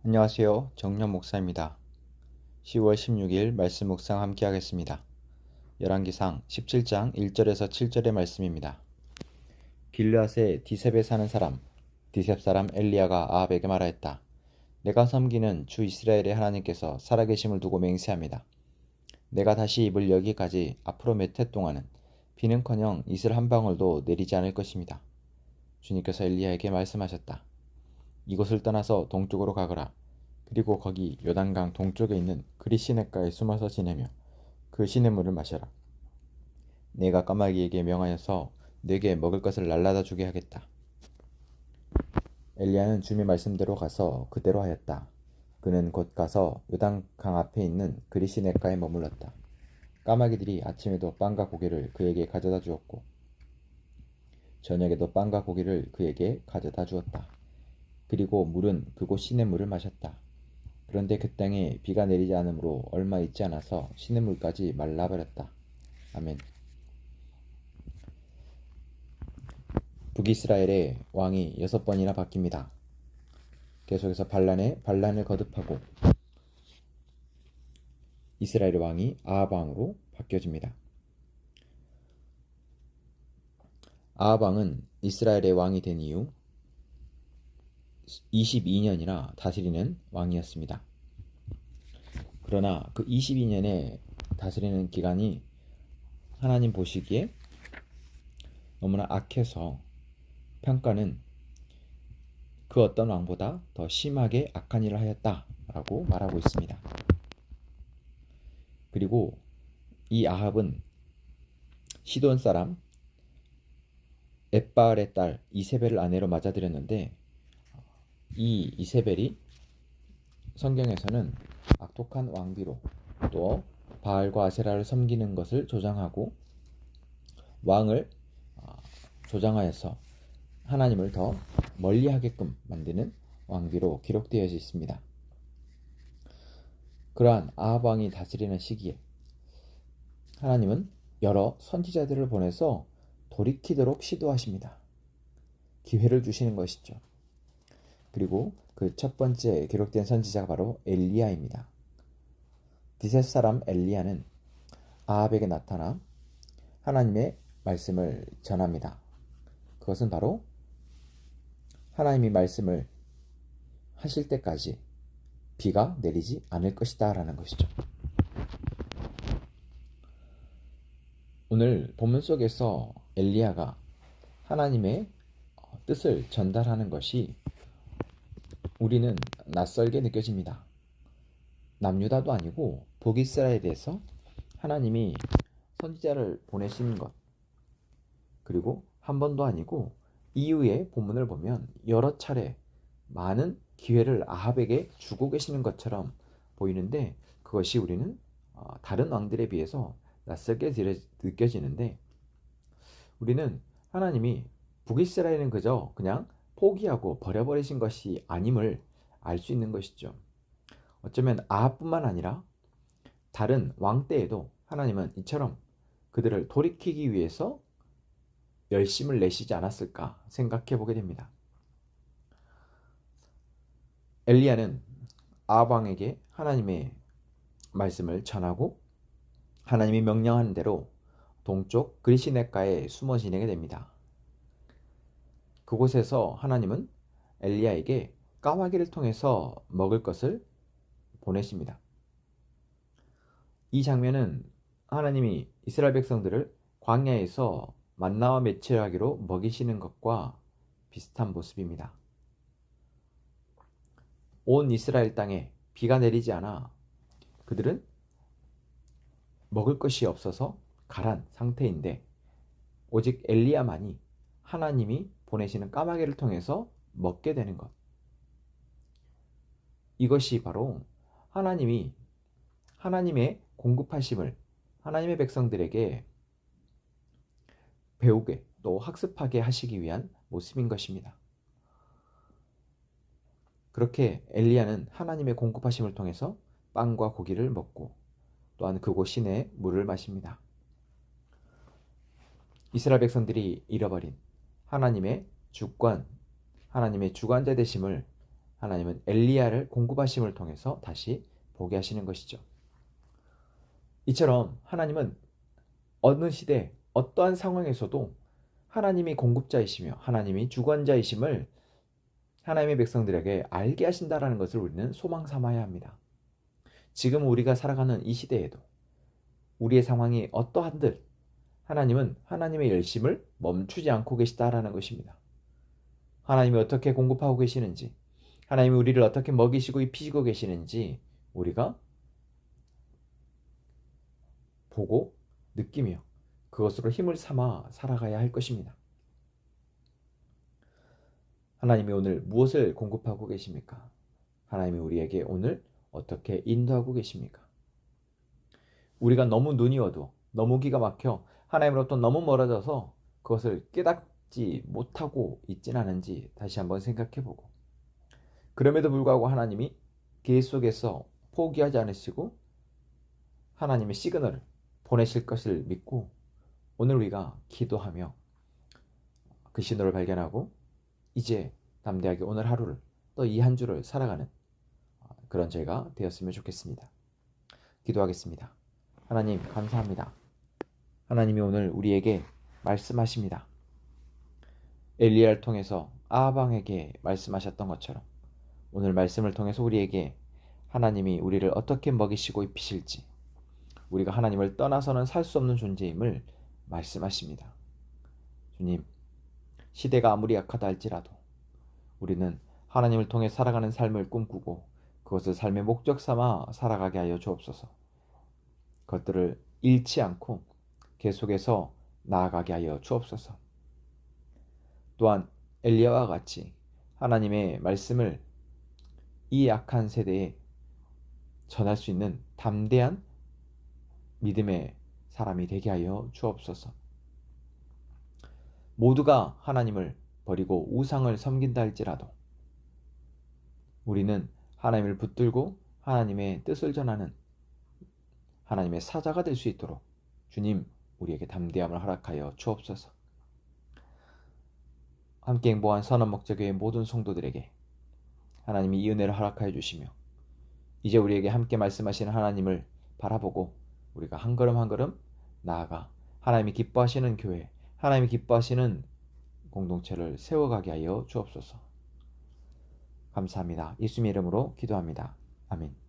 안녕하세요. 정년 목사입니다. 10월 16일 말씀 묵상 함께 하겠습니다. 열왕기상 17장 1절에서 7절의 말씀입니다. 길르앗의 디셉에 사는 사람, 디셉 사람 엘리야가 아합에게 말하였다. 내가 섬기는 주 이스라엘의 하나님께서 살아계심을 두고 맹세합니다. 내가 다시 입을 여기까지 앞으로 몇 해 동안은 비는커녕 이슬 한 방울도 내리지 않을 것입니다. 주님께서 엘리야에게 말씀하셨다. 이곳을 떠나서 동쪽으로 가거라. 그리고 거기 요단강 동쪽에 있는 그리시네가에 숨어서 지내며 그 시냇물을 마셔라. 내가 까마귀에게 명하여서 네게 먹을 것을 날라다 주게 하겠다. 엘리야는 주님의 말씀대로 가서 그대로 하였다. 그는 곧 가서 요단강 앞에 있는 그리시네가에 머물렀다. 까마귀들이 아침에도 빵과 고기를 그에게 가져다 주었고 저녁에도 빵과 고기를 그에게 가져다 주었다. 그리고 물은 그곳 시냇물을 마셨다. 그런데 그 땅에 비가 내리지 않으므로 얼마 있지 않아서 시냇물까지 말라버렸다. 아멘. 북이스라엘의 왕이 6번이나 바뀝니다. 계속해서 반란을 거듭하고 이스라엘의 왕이 아합 왕으로 바뀌어집니다. 아합 왕은 이스라엘의 왕이 된 이후 22년이나 다스리는 왕이었습니다. 그러나 그 22년의 다스리는 기간이 하나님 보시기에 너무나 악해서 평가는 그 어떤 왕보다 더 심하게 악한 일을 하였다라고 말하고 있습니다. 그리고 이 아합은 시돈 사람 엣바알의 딸 이세벨을 아내로 맞아들였는데 이 이세벨이 성경에서는 악독한 왕비로 또 바알과 아세라를 섬기는 것을 조장하고 왕을 조장하여서 하나님을 더 멀리하게끔 만드는 왕비로 기록되어 있습니다. 그러한 아합 왕이 다스리는 시기에 하나님은 여러 선지자들을 보내서 돌이키도록 시도하십니다. 기회를 주시는 것이죠. 그리고 그 첫 번째 기록된 선지자가 바로 엘리야입니다. 디셋 사람 엘리야는 아합에게 나타나 하나님의 말씀을 전합니다. 그것은 바로 하나님이 말씀을 하실 때까지 비가 내리지 않을 것이다 라는 것이죠. 오늘 본문 속에서 엘리야가 하나님의 뜻을 전달하는 것이 우리는 낯설게 느껴집니다. 남유다도 아니고 북이스라엘에서 하나님이 선지자를 보내신 것, 그리고 한 번도 아니고 이후의 본문을 보면 여러 차례 많은 기회를 아합에게 주고 계시는 것처럼 보이는데 그것이 우리는 다른 왕들에 비해서 낯설게 느껴지는데 우리는 하나님이 북이스라엘은 그냥 포기하고 버려버리신 것이 아님을 알 수 있는 것이죠. 어쩌면 아합뿐만 아니라 다른 왕 때에도 하나님은 이처럼 그들을 돌이키기 위해서 열심을 내시지 않았을까 생각해 보게 됩니다. 엘리야는 아합 왕에게 하나님의 말씀을 전하고 하나님이 명령하는 대로 동쪽 그리시네가에 숨어 지내게 됩니다. 그곳에서 하나님은 엘리야에게 까마귀를 통해서 먹을 것을 보내십니다. 이 장면은 하나님이 이스라엘 백성들을 광야에서 만나와 메추라기로 먹이시는 것과 비슷한 모습입니다. 온 이스라엘 땅에 비가 내리지 않아 그들은 먹을 것이 없어서 가란 상태인데 오직 엘리야만이 하나님이 보내시는 까마귀를 통해서 먹게 되는 것. 이것이 바로 하나님이 하나님의 공급하심을 하나님의 백성들에게 배우게 또 학습하게 하시기 위한 모습인 것입니다. 그렇게 엘리야는 하나님의 공급하심을 통해서 빵과 고기를 먹고 또한 그곳 시내에 물을 마십니다. 이스라엘 백성들이 잃어버린 하나님의 주권, 하나님의 주관자 되심을 하나님은 엘리야를 공급하심을 통해서 다시 보게 하시는 것이죠. 이처럼 하나님은 어느 시대 어떠한 상황에서도 하나님이 공급자이시며 하나님이 주관자이심을 하나님의 백성들에게 알게 하신다라는 것을 우리는 소망 삼아야 합니다. 지금 우리가 살아가는 이 시대에도 우리의 상황이 어떠한들 하나님은 하나님의 열심을 멈추지 않고 계시다라는 것입니다. 하나님이 어떻게 공급하고 계시는지, 하나님이 우리를 어떻게 먹이시고 입히시고 계시는지 우리가 보고 느끼며 그것으로 힘을 삼아 살아가야 할 것입니다. 하나님이 오늘 무엇을 공급하고 계십니까? 하나님이 우리에게 오늘 어떻게 인도하고 계십니까? 우리가 너무 눈이 어두워, 너무 기가 막혀 하나님으로부터 너무 멀어져서 그것을 깨닫지 못하고 있진 않은지 다시 한번 생각해보고, 그럼에도 불구하고 하나님이 계속해서 포기하지 않으시고 하나님의 시그널을 보내실 것을 믿고 오늘 우리가 기도하며 그 신호를 발견하고 이제 담대하게 오늘 하루를 또 이 한 주를 살아가는 그런 저희가 되었으면 좋겠습니다. 기도하겠습니다. 하나님 감사합니다. 하나님이 오늘 우리에게 말씀하십니다. 엘리야를 통해서 아합왕에게 말씀하셨던 것처럼 오늘 말씀을 통해서 우리에게 하나님이 우리를 어떻게 먹이시고 입히실지, 우리가 하나님을 떠나서는 살 수 없는 존재임을 말씀하십니다. 주님, 시대가 아무리 약하다 할지라도 우리는 하나님을 통해 살아가는 삶을 꿈꾸고 그것을 삶의 목적 삼아 살아가게 하여 주옵소서. 그것들을 잃지 않고 계속해서 나아가게 하여 주옵소서. 또한 엘리야와 같이 하나님의 말씀을 이 약한 세대에 전할 수 있는 담대한 믿음의 사람이 되게 하여 주옵소서. 모두가 하나님을 버리고 우상을 섬긴다 할지라도 우리는 하나님을 붙들고 하나님의 뜻을 전하는 하나님의 사자가 될 수 있도록 주님 우리에게 담대함을 허락하여 주옵소서. 함께 행보한 선언목자교회 모든 성도들에게 하나님이 이 은혜를 허락하여 주시며 이제 우리에게 함께 말씀하시는 하나님을 바라보고 우리가 한 걸음 한 걸음 나아가 하나님이 기뻐하시는 교회, 하나님이 기뻐하시는 공동체를 세워가게 하여 주옵소서. 감사합니다. 예수님의 이름으로 기도합니다. 아멘.